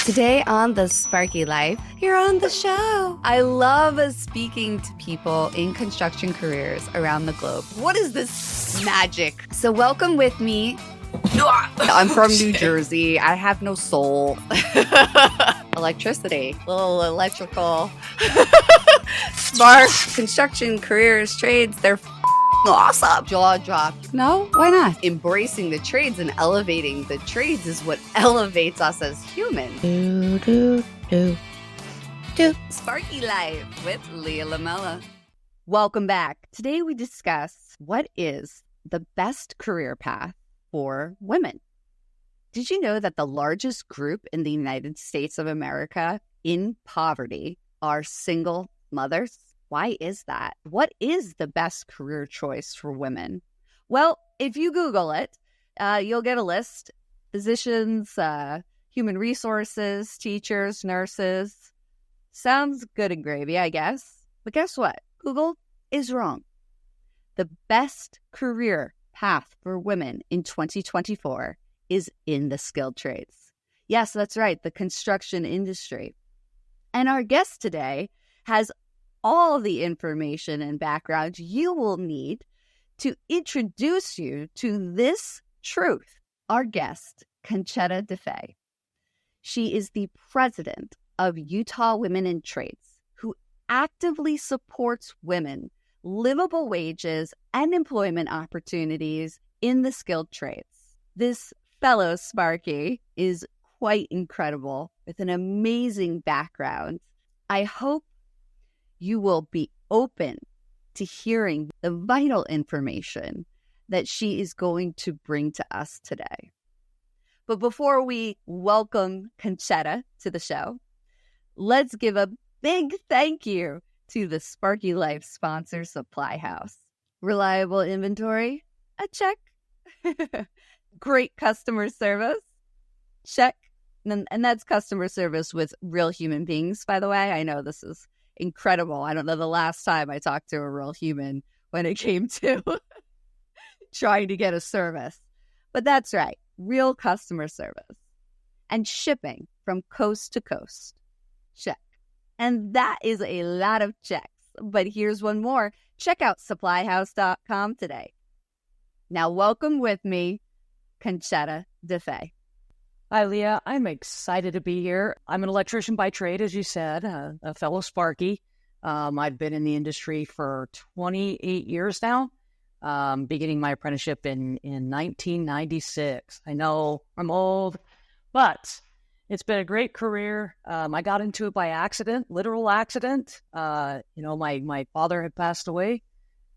Today on the Sparky Life, you're on the show. I love speaking to people in construction careers around the globe. What is this magic? So welcome with me. I'm from New Jersey. I have no soul. Electricity, little electrical. Spark, construction careers, trades, they're awesome. Jaw drop. No, why not? Embracing the trades and elevating the trades is what elevates us as humans. Sparky Life with Lia Lamela. Welcome back. Today we discuss what is the best career path for women. Did you know that the largest group in the United States of America in poverty are single mothers? Why is that? What is the best career choice for women? Well, if you Google it, you'll get a list. Physicians, human resources, teachers, nurses. Sounds good and gravy, I guess. But guess what? Google is wrong. The best career path for women in 2024 is in the skilled trades. Yes, that's right, the construction industry. And our guest today has all the information and background you will need to introduce you to this truth. Our guest, Concetta Defa. She is the president of Utah Women in Trades, who actively supports women, livable wages, and employment opportunities in the skilled trades. This fellow Sparky is quite incredible with an amazing background. I hope you will be open to hearing the vital information that she is going to bring to us today. But before we welcome Concetta to the show, let's give a big thank you to the Sparky Life sponsor, Supply House. Reliable inventory? A check. Great customer service? Check. And that's customer service with real human beings, by the way. I know this is incredible. I don't know the last time I talked to a real human when it came to trying to get a service. But that's right, real customer service. And shipping from coast to coast. Check. And that is a lot of checks. But here's one more. Check out supplyhouse.com today. Now welcome with me, Concetta Defa. Hi, Leah. I'm excited to be here. I'm an electrician by trade, as you said, a fellow Sparky. I've been in the industry for 28 years now, beginning my apprenticeship in 1996. I know I'm old, but it's been a great career. I got into it by accident, literal accident. My father had passed away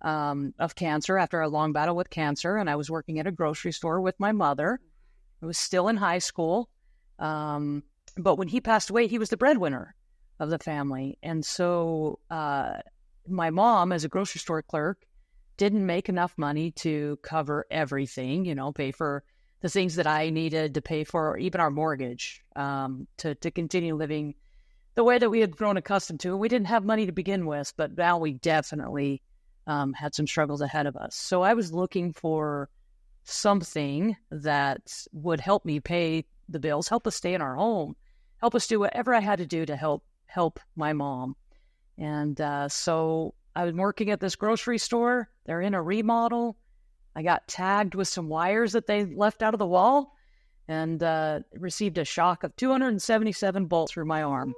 of cancer after a long battle with cancer, and I was working at a grocery store with my mother. I was still in high school, but when he passed away, he was the breadwinner of the family. And so my mom, as a grocery store clerk, didn't make enough money to cover everything, pay for the things that I needed to pay for, even our mortgage, to continue living the way that we had grown accustomed to. And we didn't have money to begin with, but now we definitely had some struggles ahead of us. So I was looking for something that would help me pay the bills, help us stay in our home, help us do whatever I had to do to help my mom. And so I was working at this grocery store. They're in a remodel. I got tagged with some wires that they left out of the wall and received a shock of 277 bolts through my arm.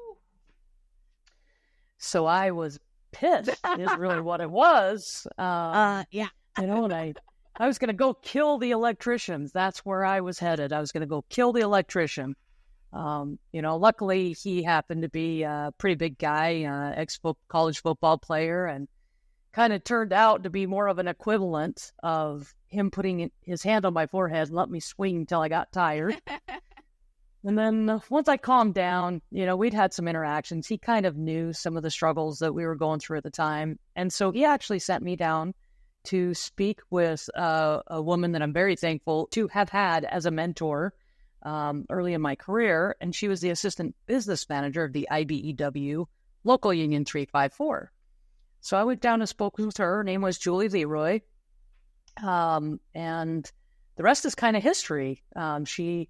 So I was pissed is really what it was. Yeah. And I was going to go kill the electricians. That's where I was headed. I was going to go kill the electrician. Luckily he happened to be a pretty big guy, ex-college football player, and kind of turned out to be more of an equivalent of him putting his hand on my forehead and let me swing until I got tired. And then once I calmed down, we'd had some interactions. He kind of knew some of the struggles that we were going through at the time. And so he actually sent me down to speak with a woman that I'm very thankful to have had as a mentor early in my career. And she was the assistant business manager of the IBEW Local Union 354. So I went down and spoke with her. Her name was Julie Leroy. And the rest is kind of history. She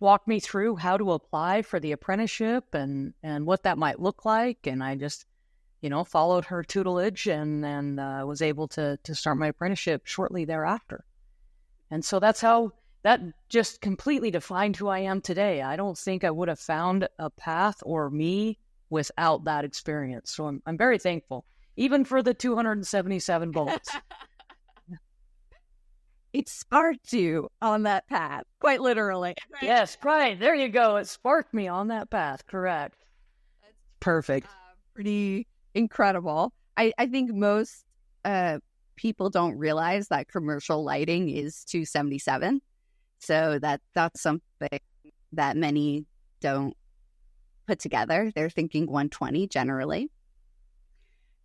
walked me through how to apply for the apprenticeship and what that might look like. And I just, followed her tutelage and was able to start my apprenticeship shortly thereafter. And so that's how that just completely defined who I am today. I don't think I would have found a path or me without that experience. So I'm very thankful, even for the 277 bullets. It sparked you on that path, quite literally. Right? Yes, right. There you go. It sparked me on that path. Correct. That's perfect. Pretty incredible. I think most people don't realize that commercial lighting is 277. So that's something that many don't put together. They're thinking 120 generally.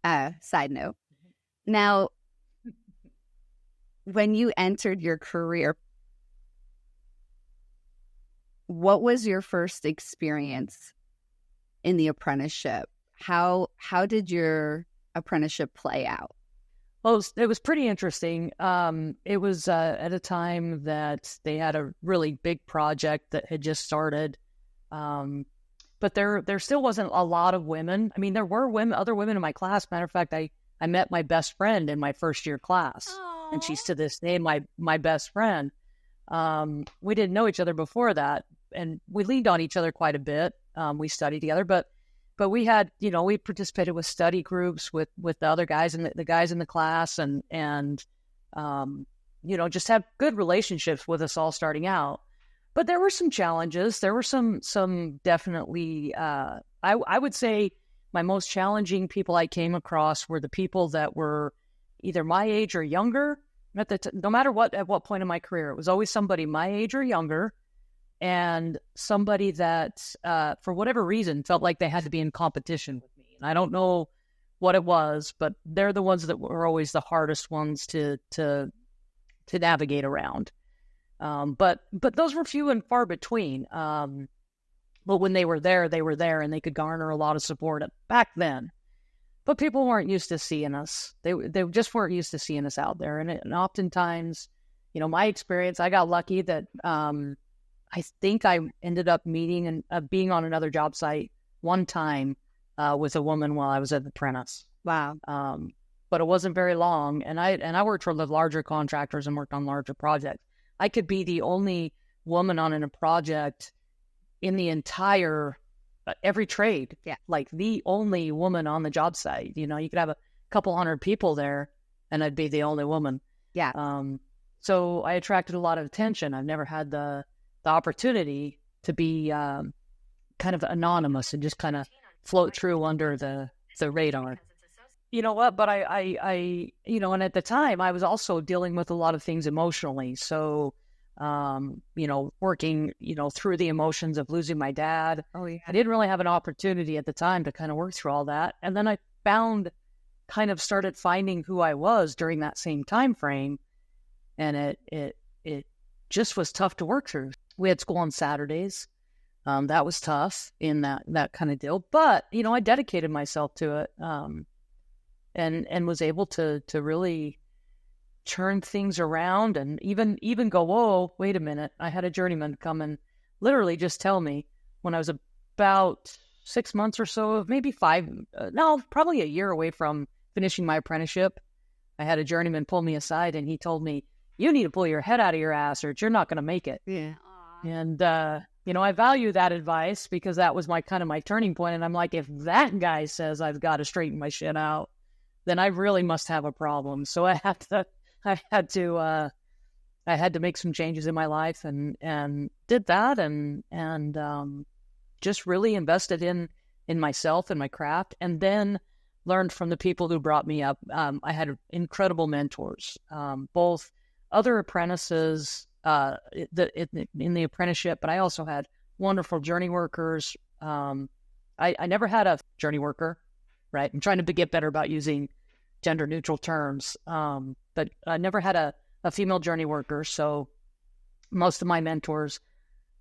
Side note. Now, when you entered your career, what was your first experience in the apprenticeship? How did your apprenticeship play out? Well, it was pretty interesting. It was at a time that they had a really big project that had just started. But there still wasn't a lot of women. I mean, there were other women in my class. Matter of fact, I met my best friend in my first year class. Aww. And she's to this day my best friend. We didn't know each other before that, and we leaned on each other quite a bit. We studied together, but we had, we participated with study groups with the other guys and the guys in the class and just have good relationships with us all starting out. But there were some challenges. There were some definitely, I would say my most challenging people I came across were the people that were either my age or younger. No matter at what point in my career, it was always somebody my age or younger, and somebody that, for whatever reason, felt like they had to be in competition with me. And I don't know what it was, but they're the ones that were always the hardest ones to navigate around. But those were few and far between. But when they were there, and they could garner a lot of support back then. But people weren't used to seeing us. They just weren't used to seeing us out there. And oftentimes, my experience, I got lucky that I think I ended up meeting and being on another job site one time with a woman while I was an apprentice. Wow. But it wasn't very long. And I worked for the larger contractors and worked on larger projects. I could be the only woman on a project in the entire every trade. Yeah. Like the only woman on the job site. You could have a couple hundred people there and I'd be the only woman. Yeah. So I attracted a lot of attention. I've never had the opportunity to be kind of anonymous and just kind of float through under the radar. You know what? But I and at the time I was also dealing with a lot of things emotionally. So, working, through the emotions of losing my dad. Oh, yeah. I didn't really have an opportunity at the time to kind of work through all that. And then I started finding who I was during that same time frame. And it just was tough to work through. We had school on Saturdays. That was tough in that kind of deal. But, I dedicated myself to it. And was able to really turn things around and even go, whoa, wait a minute. I had a journeyman come and literally just tell me when I was about 6 months or so, maybe probably a year away from finishing my apprenticeship. I had a journeyman pull me aside and he told me, you need to pull your head out of your ass or you're not going to make it. Yeah. And, I value that advice because that was my turning point. And I'm like, if that guy says I've got to straighten my shit out, then I really must have a problem. So I had to make some changes in my life and did that and just really invested in myself and my craft, and then learned from the people who brought me up. I had incredible mentors, both other apprentices in the apprenticeship, but I also had wonderful journey workers. I never had a journey worker. Right. I'm trying to get better about using gender neutral terms. But I never had a female journey worker. So most of my mentors,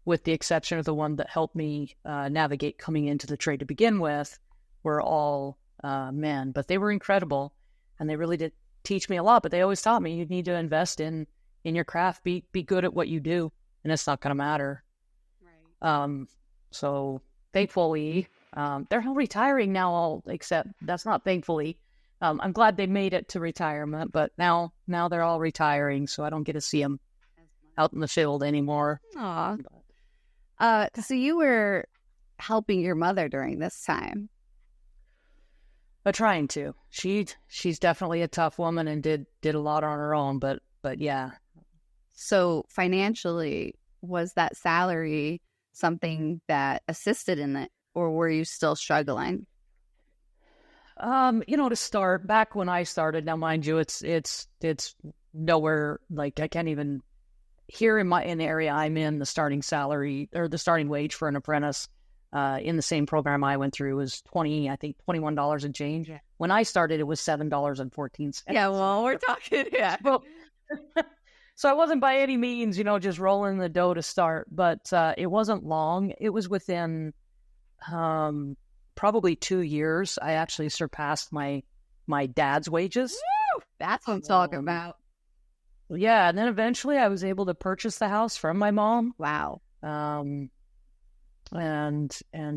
with the exception of the one that helped me navigate coming into the trade to begin with, were all men. But they were incredible and they really did teach me a lot. But they always taught me you need to invest in your craft, be good at what you do, and it's not going to matter. So thankfully, they're all retiring now, except that's not thankfully. I'm glad they made it to retirement, but now they're all retiring, so I don't get to see them out in the field anymore. Aw. So you were helping your mother during this time. But trying to. She's definitely a tough woman and did a lot on her own, but yeah. So financially, was that salary something that assisted in it, or were you still struggling? To start, back when I started, now mind you, it's nowhere, like I can't even, here in the area I'm in, the starting salary or the starting wage for an apprentice in the same program I went through was $21 and change. Yeah. When I started, it was $7.14. Yeah, well, we're talking, yeah. So I wasn't by any means, just rolling the dough to start, but it wasn't long. It was within probably 2 years. I actually surpassed my dad's wages. Woo! That's what I'm talking about. Yeah, and then eventually I was able to purchase the house from my mom. Wow. And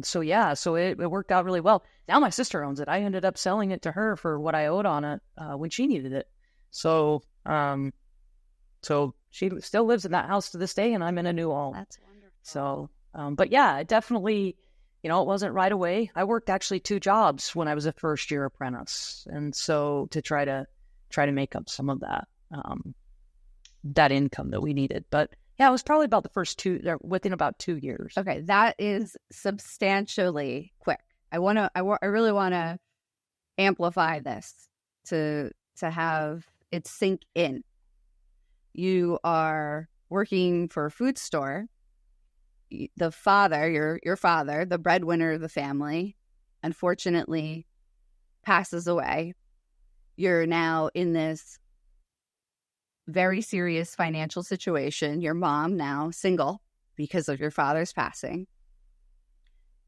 so yeah, so it worked out really well. Now my sister owns it. I ended up selling it to her for what I owed on it when she needed it. So she still lives in that house to this day, and I'm in a new home. That's wonderful. So, but yeah, it definitely, it wasn't right away. I worked actually 2 jobs when I was a first year apprentice, and so to try to make up some of that that income that we needed. But yeah, it was probably about the first 2, within about 2 years. Okay, that is substantially quick. I really want to amplify this to have it sink in. You are working for a food store. The father, your father, the breadwinner of the family, unfortunately passes away. You're now in this very serious financial situation. Your mom now single because of your father's passing.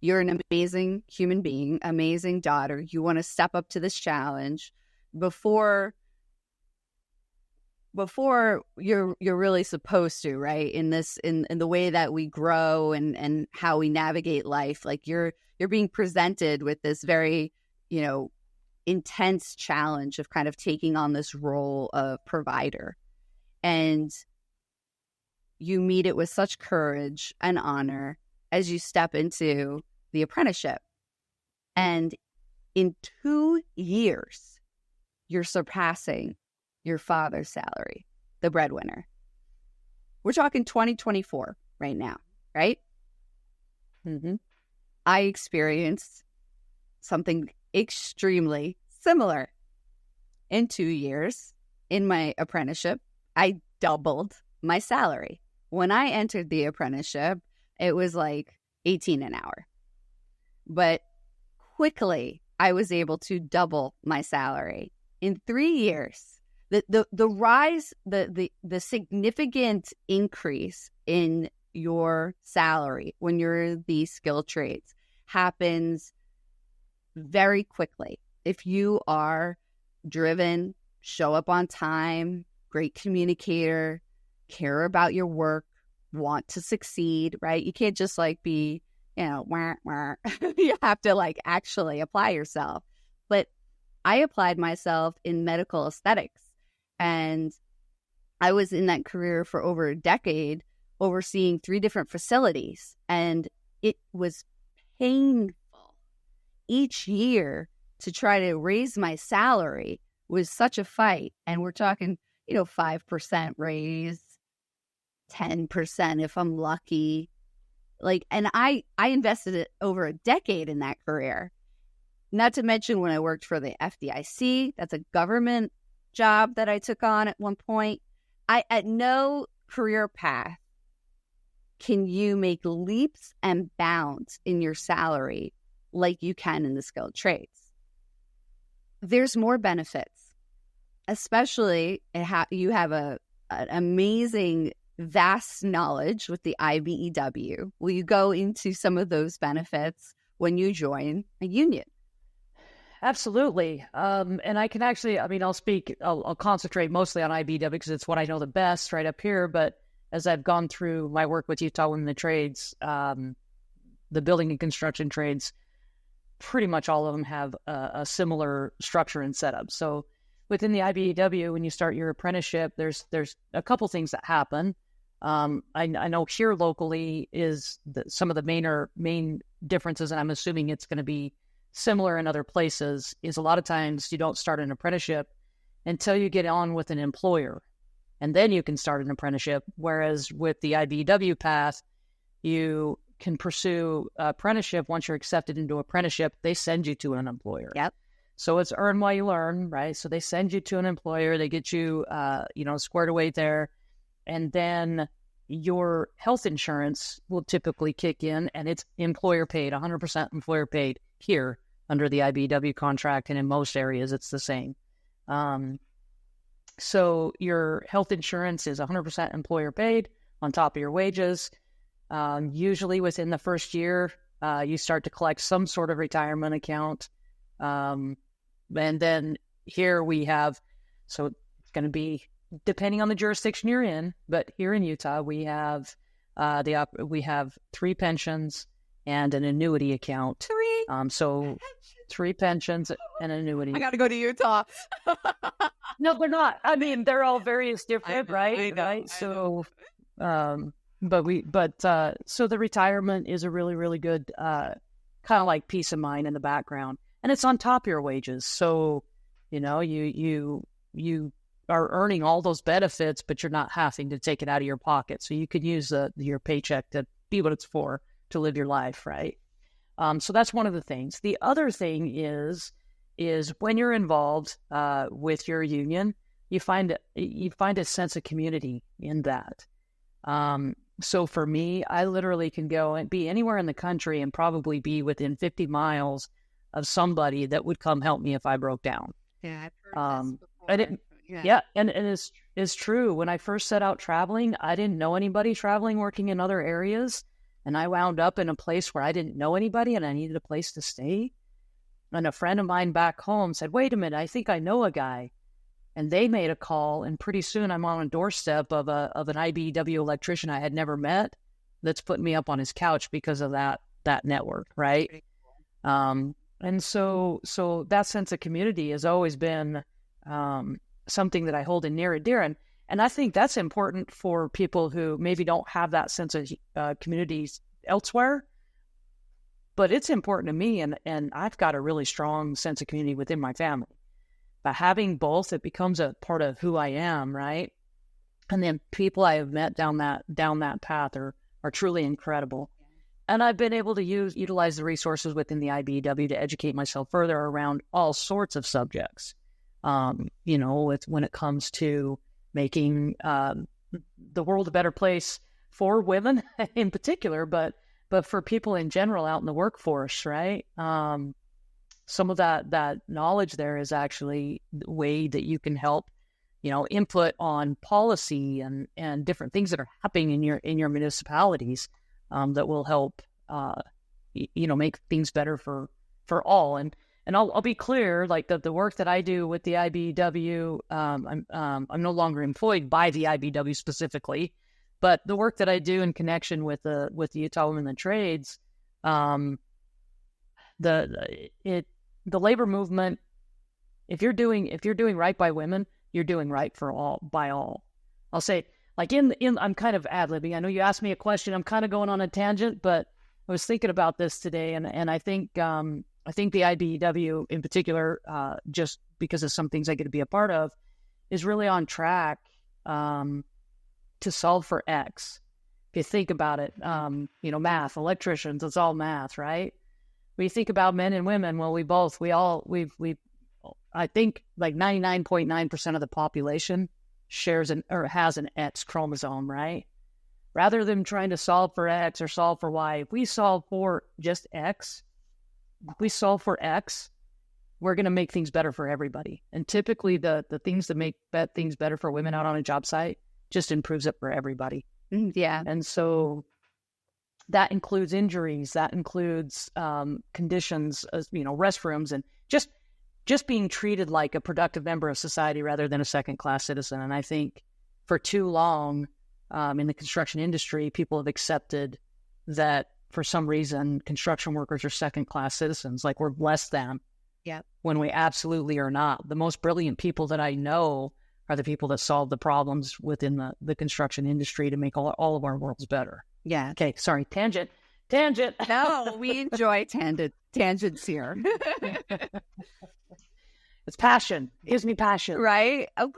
You're an amazing human being, amazing daughter. You want to step up to this challenge before you're really supposed to, right? In the way that we grow and how we navigate life. Like you're being presented with this very, intense challenge of kind of taking on this role of provider. And you meet it with such courage and honor as you step into the apprenticeship. And in 2 years, you're surpassing your father's salary, the breadwinner. We're talking 2024 right now, right? Mm-hmm. I experienced something extremely similar. In 2 years, in my apprenticeship, I doubled my salary. When I entered the apprenticeship, it was like $18 an hour. But quickly, I was able to double my salary. In 3 years, the rise, the significant increase in your salary when you're the skilled trades happens very quickly. If you are driven, show up on time, great communicator, care about your work, want to succeed, right? You can't just be, wah, wah. You have to actually apply yourself. But I applied myself in medical aesthetics, and I was in that career for over a decade, overseeing 3 different facilities, and it was painful. Each year to try to raise my salary was such a fight, and we're talking 5% raise, 10% if I'm lucky. And I invested it over a decade in that career. Not to mention when I worked for the FDIC, that's a government job that I took on at one point. At no career path can you make leaps and bounds in your salary like you can in the skilled trades. There's more benefits, especially you have an amazing, vast knowledge with the IBEW. Will you go into some of those benefits when you join a union? Absolutely. And I can actually, I'll concentrate mostly on IBEW because it's what I know the best right up here. But as I've gone through my work with Utah Women in the Trades, the building and construction trades, pretty much all of them have a similar structure and setup. So within the IBEW, when you start your apprenticeship, there's a couple things that happen. I know here locally is some of the main differences, and I'm assuming it's going to be similar in other places, is a lot of times you don't start an apprenticeship until you get on with an employer, and then you can start an apprenticeship. Whereas with the IBEW path, you can pursue apprenticeship. Once you're accepted into apprenticeship, they send you to an employer. Yep. So it's earn while you learn, right? So they send you to an employer, they get you, squared away there. And then your health insurance will typically kick in, and it's employer paid, 100% employer paid here under the IBEW contract. And in most areas, it's the same. So your health insurance is 100% employer paid on top of your wages. Usually within the first year, you start to collect some sort of retirement account. And then here we have, so it's going to be depending on the jurisdiction you're in, but here in Utah, we have we have 3 pensions and an annuity account. 3 3 pensions and an annuity. I got to go to Utah. No, they're not. I mean, they're all various different, right? Right. So, so the retirement is a really, really good, kind of like peace of mind in the background, and it's on top of your wages. So, you are earning all those benefits, but you're not having to take it out of your pocket. So you could use your paycheck to be what it's for, to live your life, right? So that's one of the things. The other thing is when you're involved with your union, you find a sense of community in that. So for me, I literally can go and be anywhere in the country and probably be within 50 miles of somebody that would come help me if I broke down. Yeah, I've heard this before. And it's true. When I first set out traveling, I didn't know anybody traveling, working in other areas. And I wound up in a place where I didn't know anybody and I needed a place to stay. And a friend of mine back home said, wait a minute, I think I know a guy. And they made a call, and pretty soon I'm on a doorstep of an IBEW electrician I had never met that's putting me up on his couch because of that network, right? And so that sense of community has always been something that I hold in near and dear. And I think that's important for people who maybe don't have that sense of communities elsewhere. But it's important to me, and I've got a really strong sense of community within my family. By having both, it becomes a part of who I am, right? And then people I have met down that path are truly incredible. And I've been able to utilize the resources within the IBEW to educate myself further around all sorts of subjects. When it comes to making the world a better place for women in particular, but for people in general out in the workforce, right? Some of that knowledge there is actually the way that you can help, input on policy and different things that are happening in your municipalities that will help, make things better for all. And I'll be clear, like the work that I do with the IBEW, I'm no longer employed by the IBEW specifically, but the work that I do in connection with the Utah Women in the Trades, the labor movement, if you're doing right by women, you're doing right by all. I'll say, like I'm kind of ad-libbing. I know you asked me a question. I'm kind of going on a tangent, but I was thinking about this today, and I think the IBEW in particular, just because of some things I get to be a part of, is really on track to solve for X. If you think about it, math, electricians, it's all math, right? When you think about men and women, well, I think like 99.9% of the population shares has an X chromosome, right? Rather than trying to solve for X or solve for Y, if we solve for just X, we're going to make things better for everybody. And typically the things that make things better for women out on a job site just improves it for everybody. Yeah. And so that includes injuries, that includes conditions, restrooms, and just being treated like a productive member of society rather than a second-class citizen. And I think for too long, in the construction industry, people have accepted that for some reason, construction workers are second-class citizens, like we're less than. Yeah. When we absolutely are not. The most brilliant people that I know are the people that solve the problems within the construction industry to make all of our worlds better. Yeah. Okay, sorry, tangent. No, we enjoy tangents here. It's passion. It gives me passion. Right? Of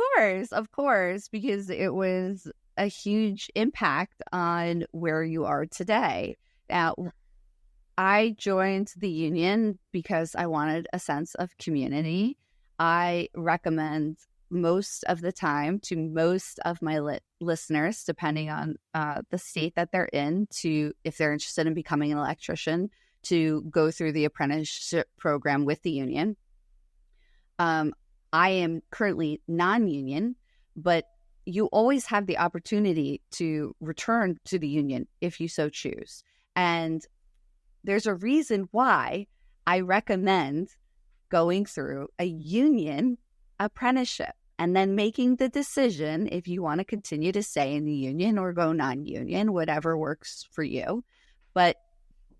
course, because it was a huge impact on where you are today. Now, I joined the union because I wanted a sense of community. I recommend most of the time to most of my listeners, depending on the state that they're in, to, if they're interested in becoming an electrician, to go through the apprenticeship program with the union. I am currently non-union, but you always have the opportunity to return to the union if you so choose. And there's a reason why I recommend going through a union apprenticeship and then making the decision if you want to continue to stay in the union or go non-union, whatever works for you. But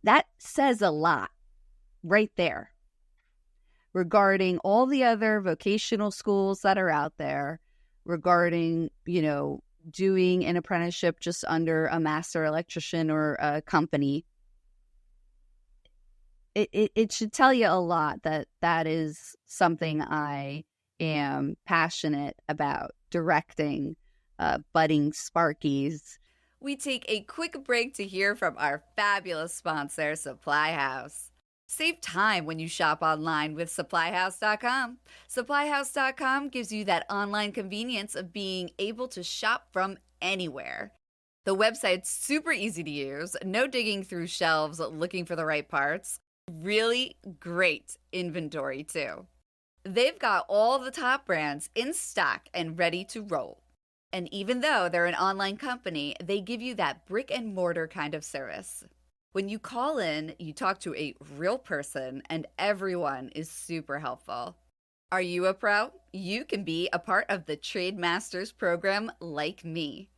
that says a lot right there regarding all the other vocational schools that are out there, regarding, doing an apprenticeship just under a master electrician or a company. It should tell you a lot that is something I am passionate about, directing budding Sparkies. We take a quick break to hear from our fabulous sponsor, Supply House. Save time when you shop online with SupplyHouse.com. SupplyHouse.com gives you that online convenience of being able to shop from anywhere. The website's super easy to use, no digging through shelves looking for the right parts. Really great inventory too. They've got all the top brands in stock and ready to roll. And even though they're an online company, they give you that brick and mortar kind of service. When you call in, you talk to a real person and everyone is super helpful. Are you a pro? You can be a part of the Trade Masters program like me.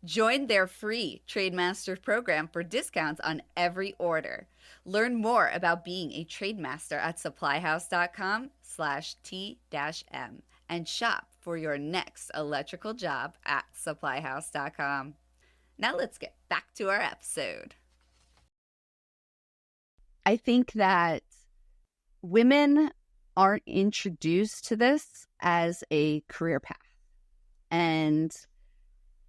Join their free Trade Masters program for discounts on every order. Learn more about being a Trade Master at supplyhouse.com/T-M and shop for your next electrical job at supplyhouse.com. Now let's get back to our episode. I think that women aren't introduced to this as a career path. And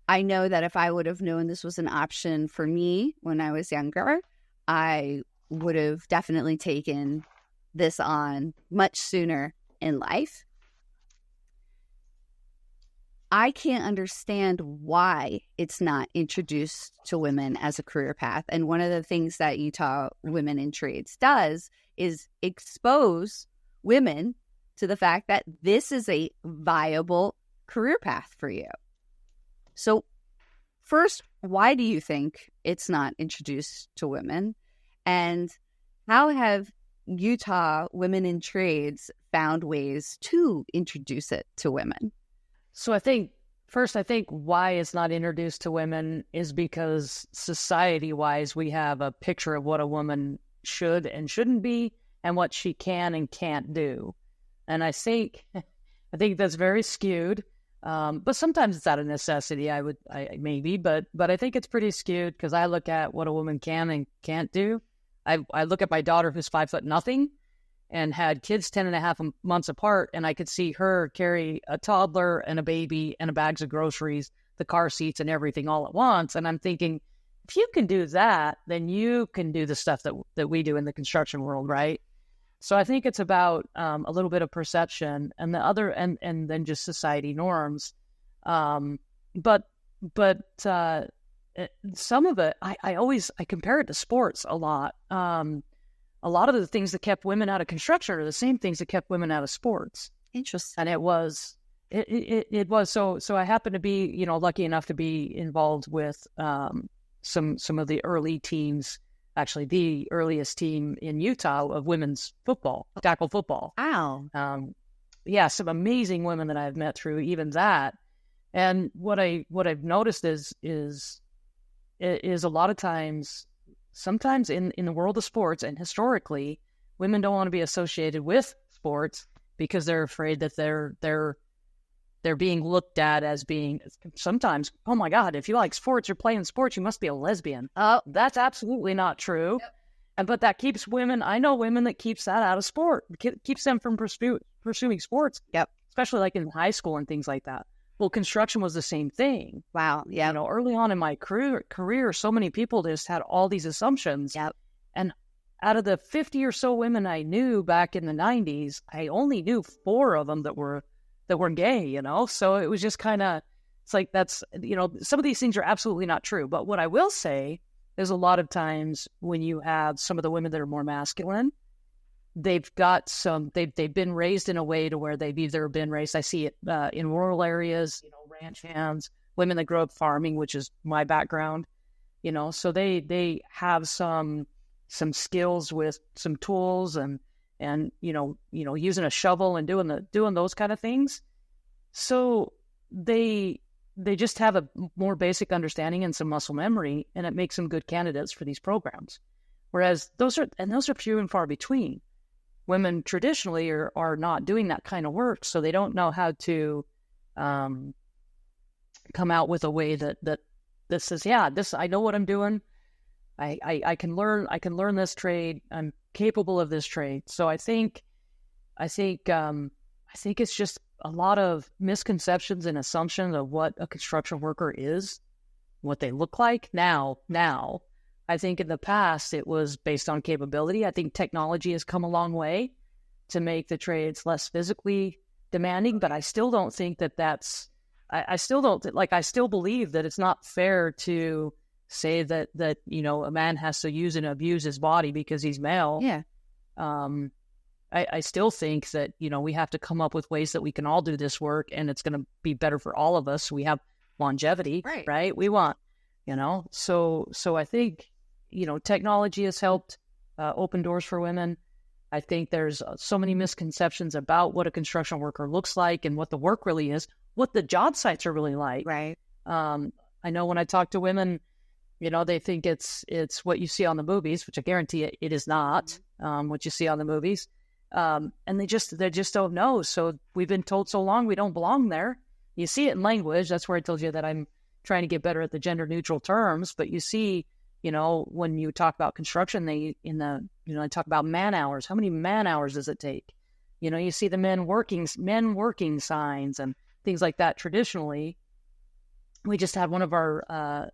I know that if I would have known this was an option for me when I was younger, I would have definitely taken this on much sooner in life. I can't understand why it's not introduced to women as a career path. And one of the things that Utah Women in Trades does is expose women to the fact that this is a viable career path for you. So first, why do you think it's not introduced to women? And how have Utah Women in Trades found ways to introduce it to women? So I think why it's not introduced to women is because society-wise, we have a picture of what a woman should and shouldn't be and what she can and can't do. And I think that's very skewed. But sometimes it's out of necessity, but I think it's pretty skewed because I look at what a woman can and can't do. I look at my daughter who's 5'0" and had kids 10.5 months apart, and I could see her carry a toddler and a baby and a bags of groceries, the car seats and everything all at once. And I'm thinking, if you can do that, then you can do the stuff that we do in the construction world, right? So I think it's about a little bit of perception and the other, and then just society norms. But some of it, I compare it to sports a lot. A lot of the things that kept women out of construction are the same things that kept women out of sports. Interesting. And it was so I happen to be, lucky enough to be involved with some of the early teams, actually the earliest team in Utah of women's football, tackle football. Wow. Some amazing women that I've met through even that. And what I've noticed is a lot of times, sometimes in the world of sports, and historically, women don't want to be associated with sports because they're afraid that they're being looked at as being sometimes, oh my God, if you like sports, you're playing sports, you must be a lesbian. Oh, that's absolutely not true. Yep. But that keeps women, I know women that keeps that out of sport, keeps them from pursuing sports. Yep. Especially like in high school and things like that. Well, construction was the same thing. Wow. Yeah. Early on in my career, so many people just had all these assumptions. Yep. And out of the 50 or so women I knew back in the 90s, I only knew 4 of them that were gay, So it was just kind of, it's like that's, some of these things are absolutely not true. But what I will say is a lot of times when you have some of the women that are more masculine, they've been raised in a way to where they've either been raised, I see it in rural areas, ranch hands, women that grow up farming, which is my background, so they have some skills with some tools and using a shovel and doing those kind of things. So they just have a more basic understanding and some muscle memory, and it makes them good candidates for these programs. Whereas those are few and far between. Women traditionally are not doing that kind of work, so they don't know how to come out with a way that says, yeah, this, I know what I'm doing. I can learn this trade. I'm capable of this trade. So I think it's just a lot of misconceptions and assumptions of what a construction worker is, what they look like now. I think in the past it was based on capability. I think technology has come a long way to make the trades less physically demanding, but I still don't think that's. I still believe that it's not fair to say that a man has to use and abuse his body because he's male. Yeah. I still think that we have to come up with ways that we can all do this work, and it's going to be better for all of us. We have longevity, right? We want, So I think technology has helped open doors for women. I think there's so many misconceptions about what a construction worker looks like and what the work really is, what the job sites are really like. Right. I know when I talk to women, they think it's what you see on the movies, which I guarantee it is not what you see on the movies. And they just don't know. So we've been told so long we don't belong there. You see it in language. That's where I told you that I'm trying to get better at the gender neutral terms. But you see, when you talk about construction, they talk about man hours. How many man hours does it take? You see the men working signs and things like that. Traditionally, we just had one of our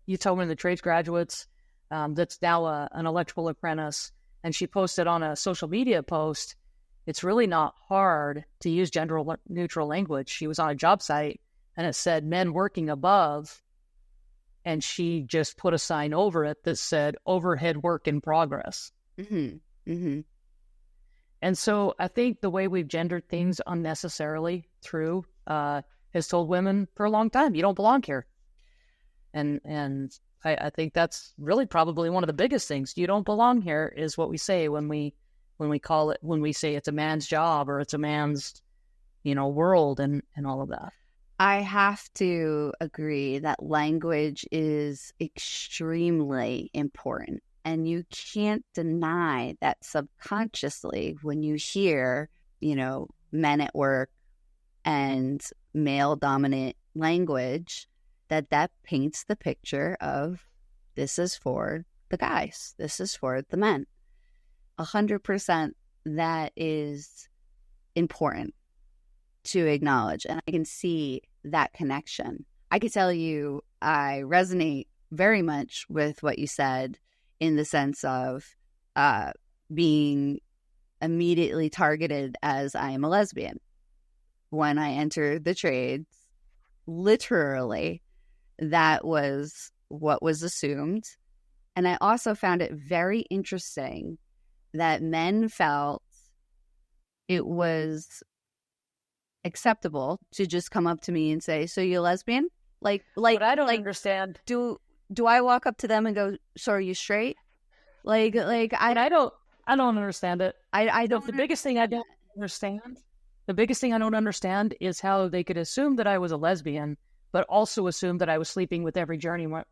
Utah Women in the Trades graduates that's now an electrical apprentice, and she posted on a social media post, it's really not hard to use gender neutral language. She was on a job site and it said men working above, and she just put a sign over it that said overhead work in progress. Mm-hmm. Mm-hmm. And so I think the way we've gendered things unnecessarily through has told women for a long time, you don't belong here. And I think that's really probably one of the biggest things. You don't belong here is what we say when we say it's a man's job or it's a man's, world and all of that. I have to agree that language is extremely important. And you can't deny that subconsciously when you hear, men at work and male-dominant language, that paints the picture of this is for the guys, this is for the men. 100% that is important to acknowledge. And I can see that connection. I can tell you I resonate very much with what you said in the sense of being immediately targeted as I am a lesbian. When I entered the trades, literally, that was what was assumed. And I also found it very interesting that men felt it was acceptable to just come up to me and say, "So you're lesbian?" Like but I don't understand. Do I walk up to them and go, "So are you straight?" I don't understand it. I don't. The biggest thing I don't understand The biggest thing I don't understand is how they could assume that I was a lesbian, but also assume that I was sleeping with every journeyman.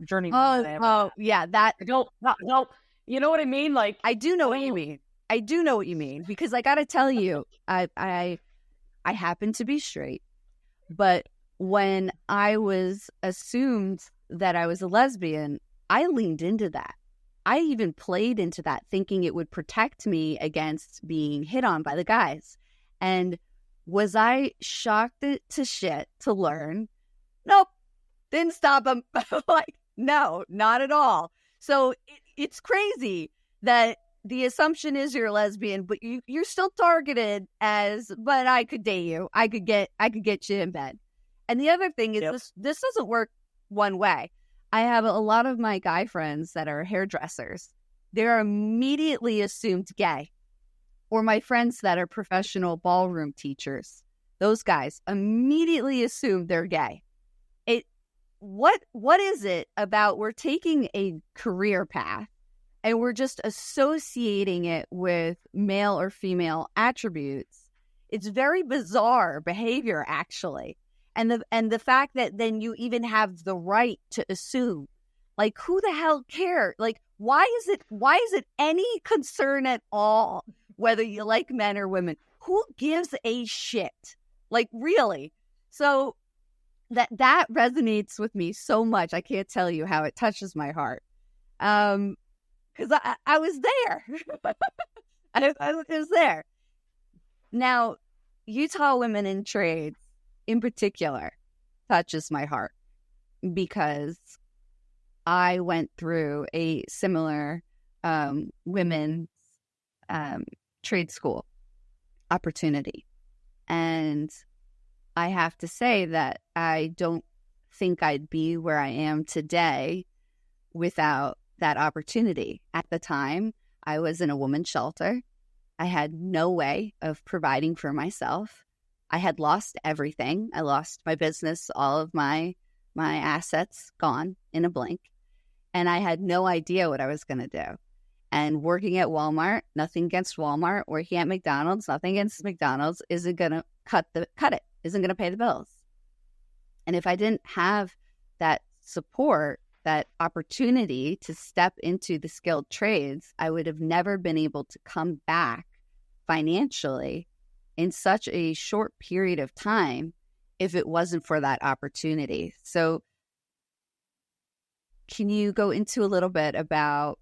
Yeah, that. No, you know what I mean? Like, I do know what you mean. I do know what you mean, because I got to tell you, I happen to be straight, but when I was assumed that I was a lesbian, I leaned into that. I even played into that, thinking it would protect me against being hit on by the guys. And was I shocked to shit to learn? Nope. Didn't stop them. Like, no, not at all. So it's crazy that the assumption is you're a lesbian, but you're still targeted as, but I could date you. I could get you in bed. And the other thing is this doesn't work one way. I have a lot of my guy friends that are hairdressers. They're immediately assumed gay. Or my friends that are professional ballroom teachers. Those guys immediately assume they're gay. What is it about we're taking a career path and we're just associating it with male or female attributes? It's very bizarre behavior, actually. And the fact that then you even have the right to assume, like, who the hell cares? Like, why is it any concern at all whether you like men or women? Who gives a shit? Like, really? So that resonates with me so much. I can't tell you how it touches my heart. Because I was there. I was there. Now, Utah women in trades in particular touches my heart, because I went through a similar women's trade school opportunity. And I have to say that I don't think I'd be where I am today without that opportunity. At the time, I was in a women's shelter. I had no way of providing for myself. I had lost everything. I lost my business, all of my assets gone in a blink. And I had no idea what I was going to do. And working at Walmart, nothing against Walmart. Working at McDonald's, nothing against McDonald's, isn't going to cut it, isn't going to pay the bills. And if I didn't have that support, that opportunity to step into the skilled trades, I would have never been able to come back financially in such a short period of time if it wasn't for that opportunity. So can you go into a little bit about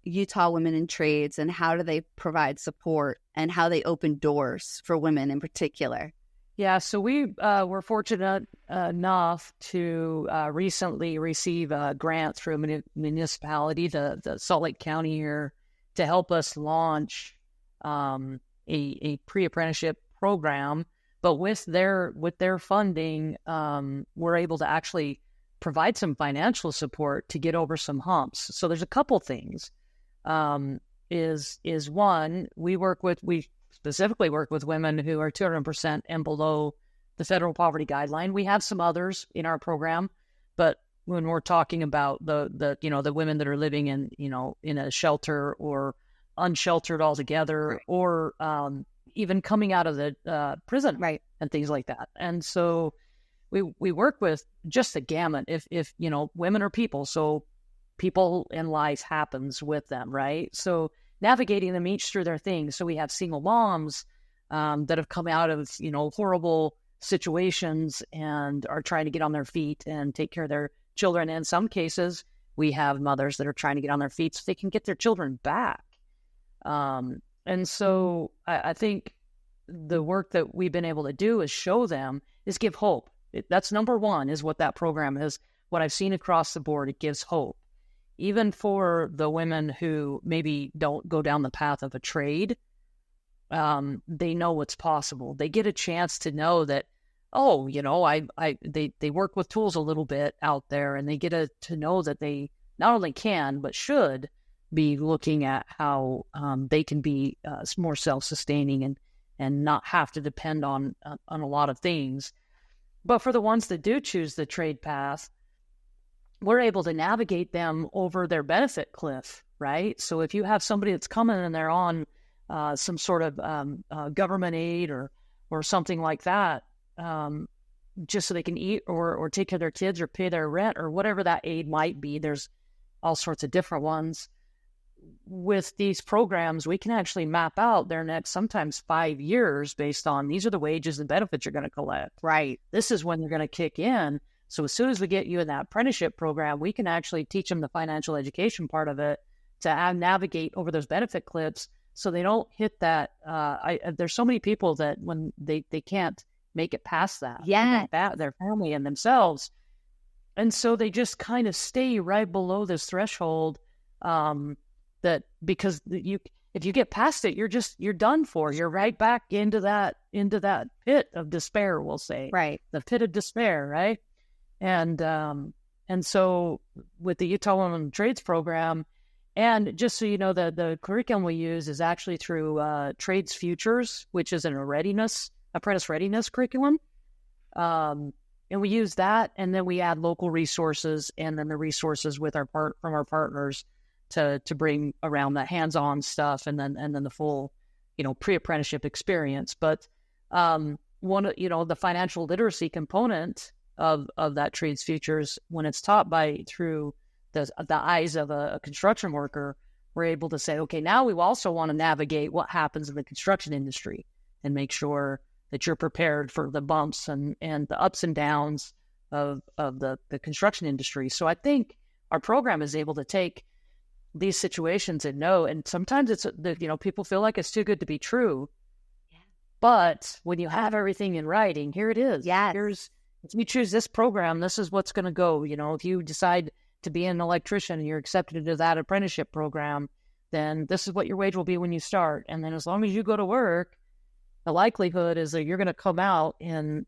Utah Women in Trades and how do they provide support and how they open doors for women in particular? Yeah, so we were fortunate enough to recently receive a grant through a municipality, the Salt Lake County here, to help us launch a pre-apprenticeship program. But with their funding, we're able to actually provide some financial support to get over some humps. So there's a couple things. Is one, we specifically work with women who are 200% and below the federal poverty guideline. We have some others in our program, but when we're talking about the women that are living in a shelter or unsheltered altogether, right, or even coming out of the prison, right, and things like that. And so we work with just the gamut. If women are people, so people in life happens with them, right? So navigating them each through their things. So we have single moms that have come out of horrible situations and are trying to get on their feet and take care of their children. And in some cases, we have mothers that are trying to get on their feet so they can get their children back. And so I think the work that we've been able to do is show them, is give hope. That's number one, is what that program is. What I've seen across the board, it gives hope. Even for the women who maybe don't go down the path of a trade, they know what's possible. They get a chance to know that, they work with tools a little bit out there, and they get to know that they not only can, but should be looking at how they can be more self-sustaining and not have to depend on a lot of things. But for the ones that do choose the trade path, we're able to navigate them over their benefit cliff, right? So if you have somebody that's coming and they're on some sort of government aid or or something like that, just so they can eat or take care of their kids or pay their rent or whatever that aid might be. There's all sorts of different ones. With these programs, we can actually map out their next sometimes 5 years based on these are the wages and benefits you're going to collect. Right. This is when they're going to kick in. So as soon as we get you in that apprenticeship program, we can actually teach them the financial education part of it to navigate over those benefit clips so they don't hit that. There's so many people that when they can't make it past that. Yeah. Their family and themselves. And so they just kind of stay right below this threshold. That because if you get past it, you're done for. You're right back into that pit of despair, we'll say. Right. The pit of despair, right? And so with the Utah Women in Trades program, and just so you know, the curriculum we use is actually through Trades Futures, which is an apprentice readiness curriculum. And we use that, and then we add local resources, and then the resources from our partners to bring around the hands-on stuff, and then the full, pre-apprenticeship experience. But the financial literacy component of that Trades Futures, when it's taught through the eyes of a construction worker, we're able to say, okay, now we also want to navigate what happens in the construction industry and make sure that you're prepared for the bumps and the ups and downs of the construction industry. So I think our program is able to take these situations and sometimes it's, people feel like it's too good to be true. Yeah. But when you have everything in writing, here it is. Yeah. If you choose this program, this is what's going to go. If you decide to be an electrician and you're accepted into that apprenticeship program, then this is what your wage will be when you start. And then as long as you go to work, the likelihood is that you're going to come out in,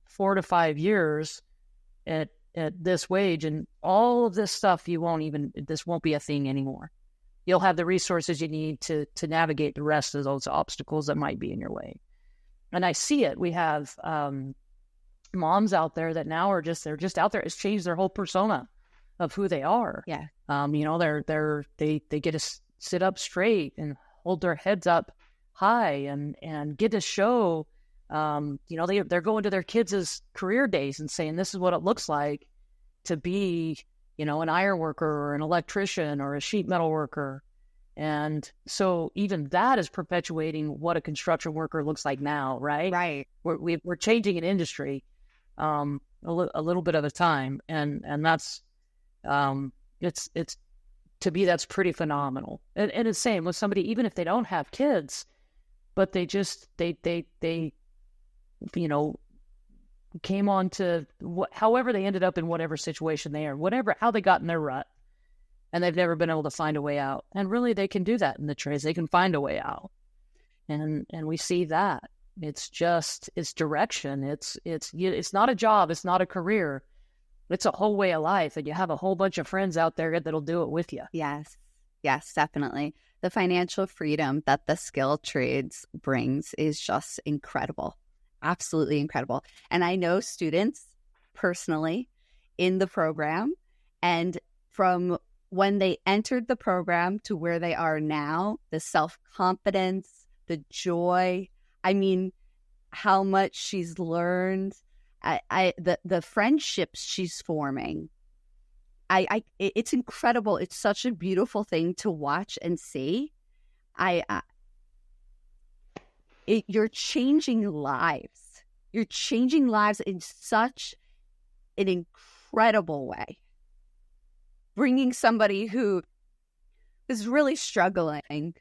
4 to 5 years at this wage, and all of this stuff, this won't be a thing anymore. You'll have the resources you need to navigate the rest of those obstacles that might be in your way. And I see it. We have moms out there that now they're just out there. It's changed their whole persona of who they are. Yeah. They get to sit up straight and hold their heads up high and get to show, they're going to their kids' career days and saying, this is what it looks like to be, an iron worker or an electrician or a sheet metal worker. And so even that is perpetuating what a construction worker looks like now, right? Right. We're changing an industry a little bit at a time. And that's, it's to me, that's pretty phenomenal. And it's the same with somebody, even if they don't have kids, but they came on to however they ended up in whatever situation they are, how they got in their rut, and they've never been able to find a way out. And really, they can do that in the trades. They can find a way out, and we see that. It's direction. It's not a job. It's not a career. It's a whole way of life, and you have a whole bunch of friends out there that'll do it with you. Yes, definitely. The financial freedom that the skilled trades brings is just incredible. Absolutely incredible. And I know students personally in the program, and from when they entered the program to where they are now, the self-confidence, the joy, how much she's learned, the friendships she's forming. It's incredible. It's such a beautiful thing to watch and see. You're changing lives. You're changing lives in such an incredible way. Bringing somebody who is really struggling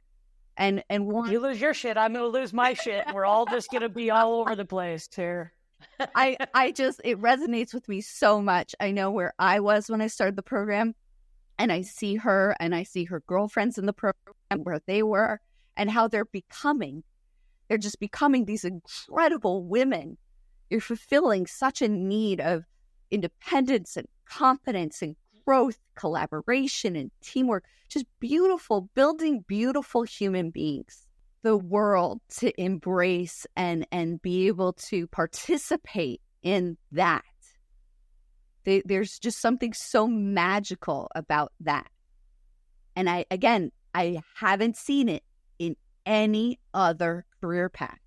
and you lose your shit, I'm going to lose my shit. We're all just going to be all over the place here. it resonates with me so much. I know where I was when I started the program, and I see her and I see her girlfriends in the program where they were and how they're just becoming these incredible women. You're fulfilling such a need of independence and confidence and growth, collaboration and teamwork, just beautiful, building beautiful human beings. The world to embrace and be able to participate in that. There's just something so magical about that. And I haven't seen it in any other career path.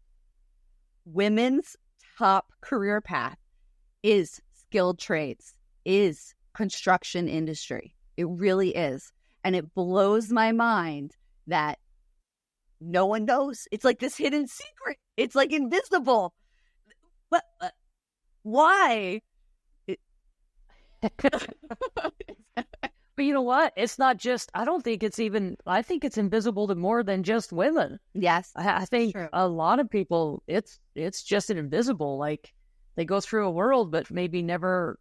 women's top career path is skilled trades, is construction industry. It really is. And it blows my mind that no one knows. It's like this hidden secret. It's like invisible. But why? But you know what? It's not just, I think it's invisible to more than just women. Yes. I think true. A lot of people, it's just an invisible, like they go through a world, but maybe never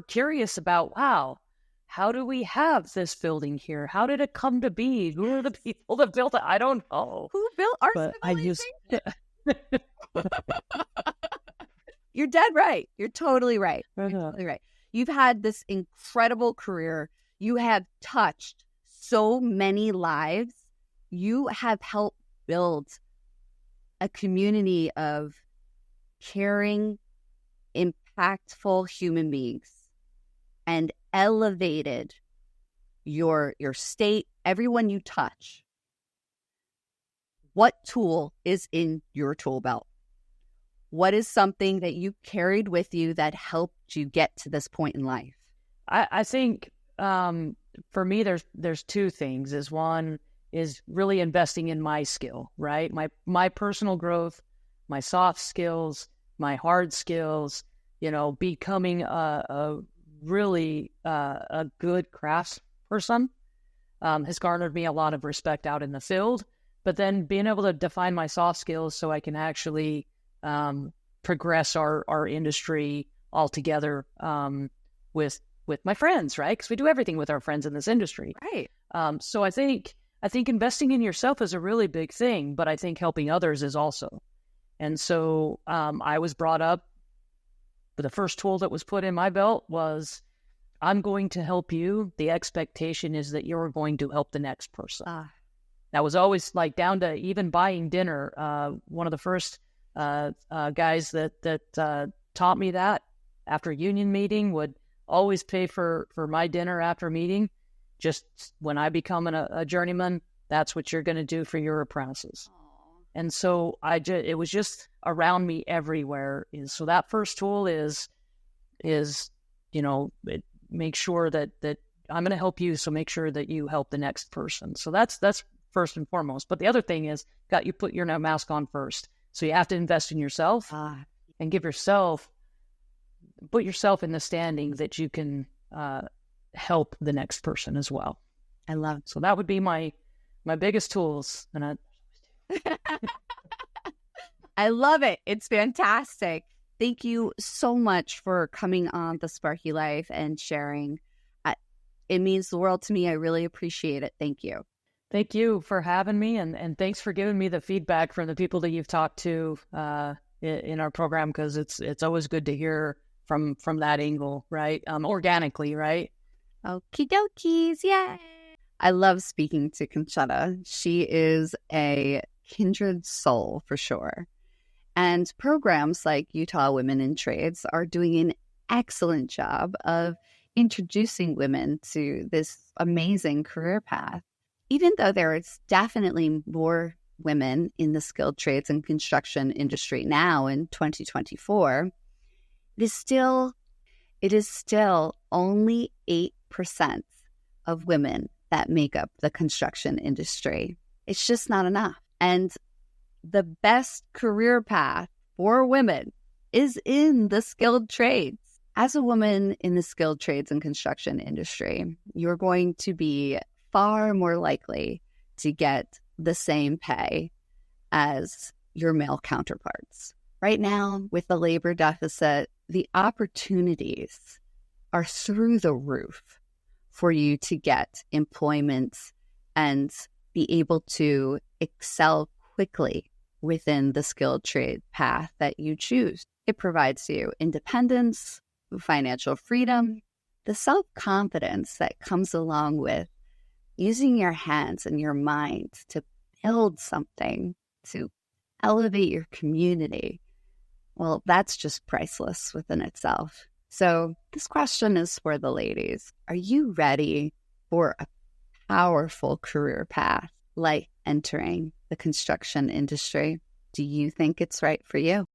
curious about, wow, how do we have this building here? How did it come to be? Who are the people that built it? I don't know. Who built our civilization? You're dead right. You're totally right. You're totally right. You've had this incredible career. You have touched so many lives. You have helped build a community of caring, impactful human beings and elevated your state, everyone you touch. What tool is in your tool belt? What is something that you carried with you that helped you get to this point in life? I think for me, there's two things. One is really investing in my skill, right? My personal growth, my soft skills, my hard skills, becoming a really a good crafts person has garnered me a lot of respect out in the field. But then being able to define my soft skills so I can actually progress our industry all together with my friends, right? Because we do everything with our friends in this industry. Right. So I think investing in yourself is a really big thing, but I think helping others is also. And so I was brought up, but the first tool that was put in my belt was, I'm going to help you. The expectation is that you're going to help the next person. That was always like down to even buying dinner. One of the first guys that taught me that after a union meeting would always pay for my dinner after meeting. Just when I become a journeyman, that's what you're going to do for your apprentices. And so it was just around me everywhere. So that first tool is make sure that I'm going to help you. So make sure that you help the next person. So that's first and foremost. But the other thing is, you put your mask on first. So you have to invest in yourself and put yourself in the standing that you can help the next person as well. I love it. So that would be my biggest tools. And I love it. It's fantastic. Thank you so much for coming on the Sparky Life and sharing. It means the world to me. I really appreciate it. Thank you. Thank you for having me, and thanks for giving me the feedback from the people that you've talked to in our program, because it's always good to hear from that angle, right? Organically, right? Okie dokies, yay! I love speaking to Concetta. She is a kindred soul for sure. And programs like Utah Women in Trades are doing an excellent job of introducing women to this amazing career path. Even though there is definitely more women in the skilled trades and construction industry now in 2024, it is still only 8% of women that make up the construction industry. It's just not enough. And the best career path for women is in the skilled trades. As a woman in the skilled trades and construction industry, you're going to be far more likely to get the same pay as your male counterparts. Right now, with the labor deficit, the opportunities are through the roof for you to get employment and be able to excel quickly within the skilled trade path that you choose. It provides you independence, financial freedom, the self-confidence that comes along with using your hands and your mind to build something, to elevate your community. Well, that's just priceless within itself. So this question is for the ladies. Are you ready for a powerful career path like entering the construction industry? Do you think it's right for you?